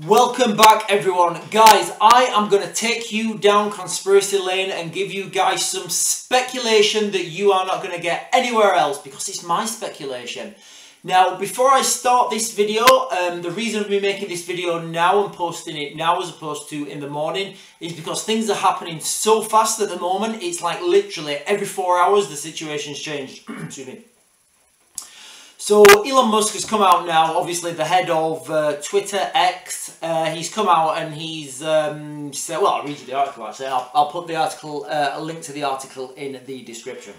Welcome back everyone. Guys, I am going to take you down conspiracy lane and give you guys some speculation that you are not going to get anywhere else because it's my speculation. Now, before I start this video, the reason of me making this video now and posting it now as opposed to in the morning is because things are happening so fast at the moment. It's like literally every 4 hours the situation's changed. Excuse me. So Elon Musk has come out now, obviously the head of Twitter, X. He's come out and he's said, well, I'll read you the article actually. I'll put the article, a link to the article in the description.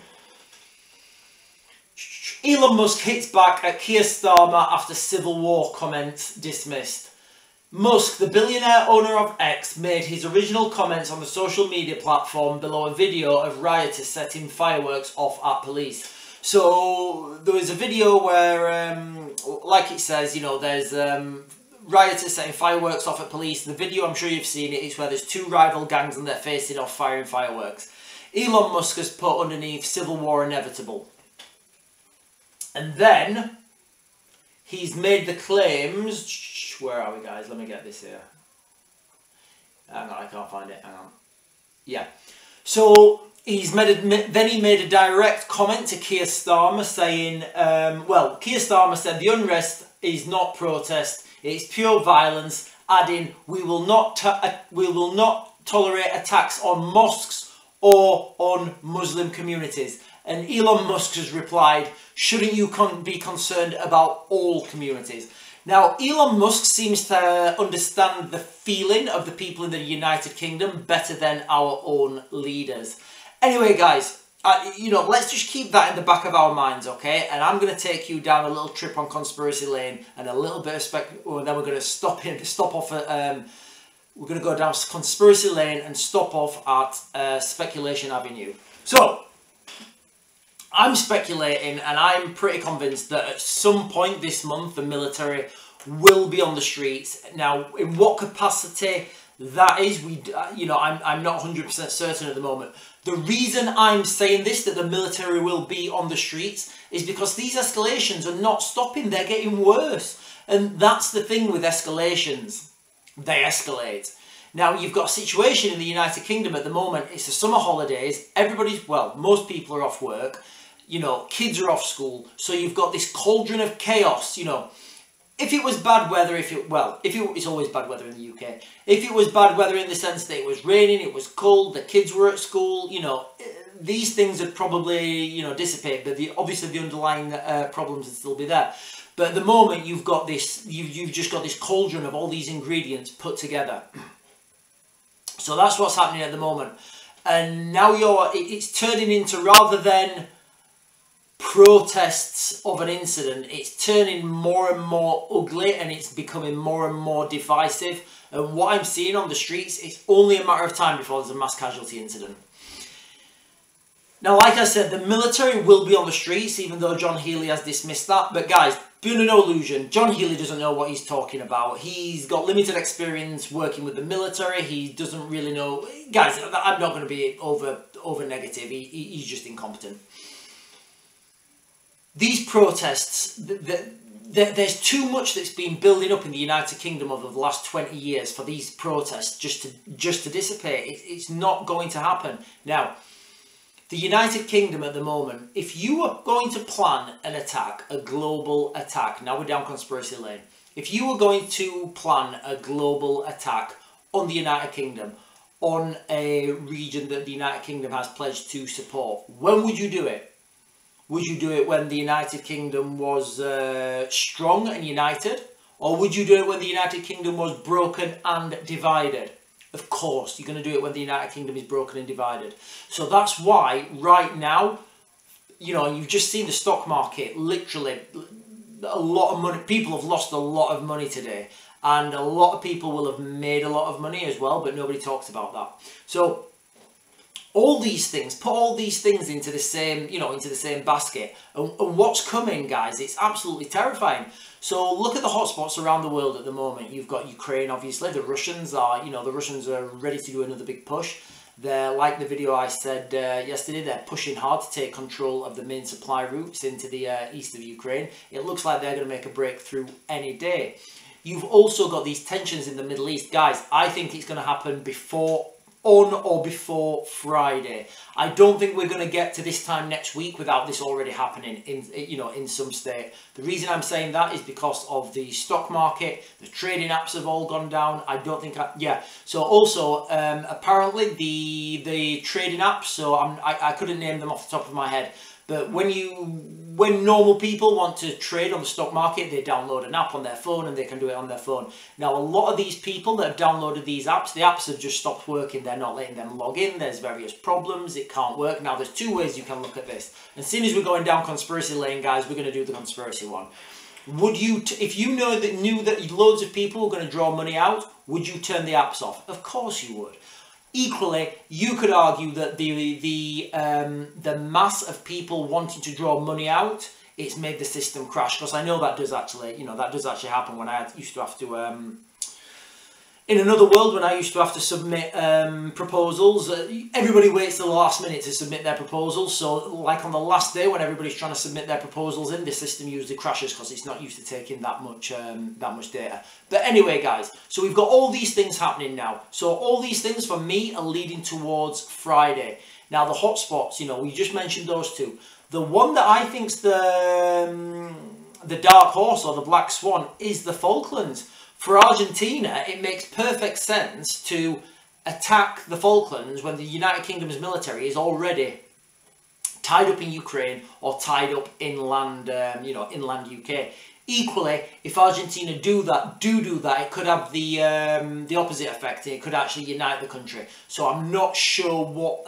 Elon Musk hits back at Keir Starmer after Civil War comments dismissed. Musk, the billionaire owner of X, made his original comments on the social media platform below a video of rioters setting fireworks off at police. So there was a video where, like it says, you know, there's rioters setting fireworks off at police. The video, I'm sure you've seen it, is where there's two rival gangs and they're facing off firing fireworks. Elon Musk has put underneath Civil War inevitable. And then he's made the claims, where are we guys? Let me get this here. Hang on, I can't find it, hang on. Yeah. So he made a direct comment to Keir Starmer saying, well, Keir Starmer said the unrest is not protest, it's pure violence, adding, we will not tolerate attacks on mosques or on Muslim communities. And Elon Musk has replied, shouldn't you be concerned about all communities? Now, Elon Musk seems to understand the feeling of the people in the United Kingdom better than our own leaders. Anyway, guys, you know, let's just keep that in the back of our minds, okay? And I'm going to take you down a little trip on conspiracy lane and a little bit of and then we're going to stop off at, we're going to go down conspiracy lane and stop off at speculation avenue. So, I'm speculating and I'm pretty convinced that at some point this month the military will be on the streets. Now, in what capacity that is, you know, I'm not 100% certain at the moment. The reason I'm saying this, that the military will be on the streets, is because these escalations are not stopping, they're getting worse. And that's the thing with escalations, they escalate. Now, you've got a situation in the United Kingdom at the moment, it's the summer holidays, everybody's, well, most people are off work. You know, kids are off school, so you've got this cauldron of chaos, you know. If it was bad weather, it's always bad weather in the UK. If it was bad weather in the sense that it was raining, it was cold, the kids were at school, you know, these things would probably, you know, dissipate, but obviously the underlying problems would still be there. But at the moment, you've got this, you've just got this cauldron of all these ingredients put together. So that's what's happening at the moment. And now it's turning into, rather than protests of an incident, it's turning more and more ugly and it's becoming more and more divisive. And what I'm seeing on the streets, it's only a matter of time before there's a mass casualty incident. Now, like I said, the military will be on the streets, even though John Healey has dismissed that. But guys, be under no illusion, John Healey doesn't know what he's talking about. He's got limited experience working with the military. He doesn't really know. Guys, I'm not going to be over negative. He's just incompetent. These protests, there's too much that's been building up in the United Kingdom over the last 20 years for these protests just to dissipate. It's not going to happen. Now, the United Kingdom at the moment, if you are going to plan an attack, a global attack, now we're down conspiracy lane, if you were going to plan a global attack on the United Kingdom, on a region that the United Kingdom has pledged to support, when would you do it? Would you do it when the United Kingdom was strong and united? Or would you do it when the United Kingdom was broken and divided? Of course, you're going to do it when the United Kingdom is broken and divided. So that's why, right now, you know, you've just seen the stock market, literally, a lot of money, people have lost a lot of money today. And a lot of people will have made a lot of money as well, but nobody talks about that. So, all these things, put all these things into the same, you know, into the same basket. And what's coming, guys, it's absolutely terrifying. So look at the hotspots around the world at the moment. You've got Ukraine, obviously. The Russians are, you know, the Russians are ready to do another big push. They're, like the video I said yesterday, they're pushing hard to take control of the main supply routes into the east of Ukraine. It looks like they're going to make a breakthrough any day. you've also got these tensions in the Middle East. Guys, I think it's going to happen on or before Friday. I don't think we're going to get to this time next week without this already happening in some state. The reason I'm saying that is because of the stock market. The trading apps have all gone down. I don't think so also apparently the trading apps, so I couldn't name them off the top of my head, but when normal people want to trade on the stock market, they download an app on their phone and they can do it on their phone. Now, a lot of these people that have downloaded these apps, the apps have just stopped working. They're not letting them log in. There's various problems. It can't work. Now, there's two ways you can look at this. As soon as we're going down conspiracy lane, guys, we're going to do the conspiracy one. Would you, if you knew that loads of people were going to draw money out, would you turn the apps off? Of course you would. Equally, you could argue that the mass of people wanting to draw money out, it's made the system crash. Because I know that does actually, happen when I used to have to, in another world, when I used to have to submit proposals. Everybody waits till the last minute to submit their proposals. So, like on the last day when everybody's trying to submit their proposals in, the system usually crashes because it's not used to taking that much data. But anyway, guys, so we've got all these things happening now. So all these things for me are leading towards Friday. Now the hotspots, we just mentioned those two. The one that I think's the dark horse or the black swan is the Falklands. For Argentina, it makes perfect sense to attack the Falklands when the United Kingdom's military is already tied up in Ukraine or tied up inland, inland UK. Equally, if Argentina do that, it could have the opposite effect. It could actually unite the country. So I'm not sure what...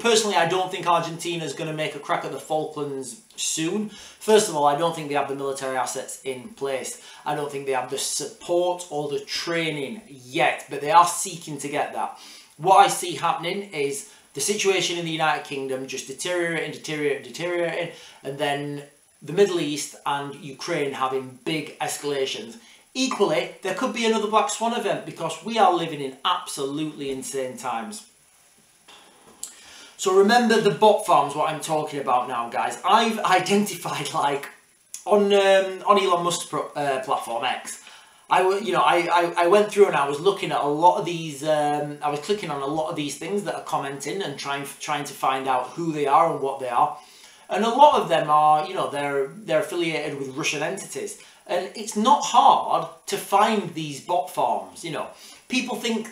Personally, I don't think Argentina is going to make a crack at the Falklands soon. First of all, I don't think they have the military assets in place. I don't think they have the support or the training yet, but they are seeking to get that. What I see happening is the situation in the United Kingdom just deteriorating, and then the Middle East and Ukraine having big escalations. Equally, there could be another Black Swan event because we are living in absolutely insane times. So remember the bot farms, what I'm talking about now, guys. I've identified, like, on Elon Musk's platform X, I went through and I was looking at a lot of these, I was clicking on a lot of these things that are commenting and trying to find out who they are and what they are. And a lot of them are, they're affiliated with Russian entities. And it's not hard to find these bot farms, People think,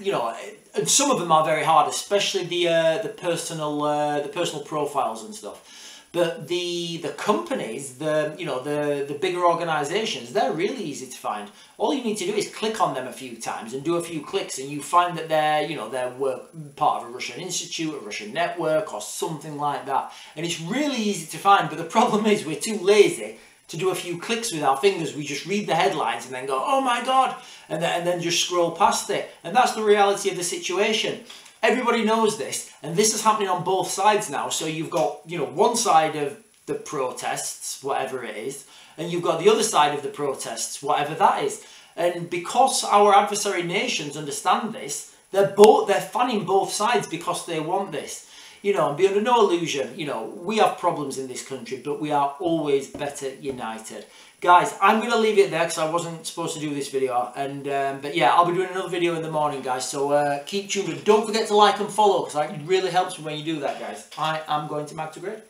and some of them are very hard, especially the personal profiles and stuff. But the companies, the bigger organisations, they're really easy to find. All you need to do is click on them a few times and do a few clicks, and you find that they're part of a Russian institute, a Russian network, or something like that. And it's really easy to find. But the problem is we're too lazy to do a few clicks with our fingers. We just read the headlines and then go, oh my God, and then just scroll past it. And that's the reality of the situation. Everybody knows this, and this is happening on both sides now. So you've got, one side of the protests, whatever it is, and you've got the other side of the protests, whatever that is. And because our adversary nations understand this, they're fanning both sides because they want this. And be under no illusion, we have problems in this country, but we are always better united. Guys, I'm going to leave it there because I wasn't supposed to do this video. But yeah, I'll be doing another video in the morning, guys. So keep tuned. Don't forget to like and follow because it really helps me when you do that, guys. I am going to Mag to Grid.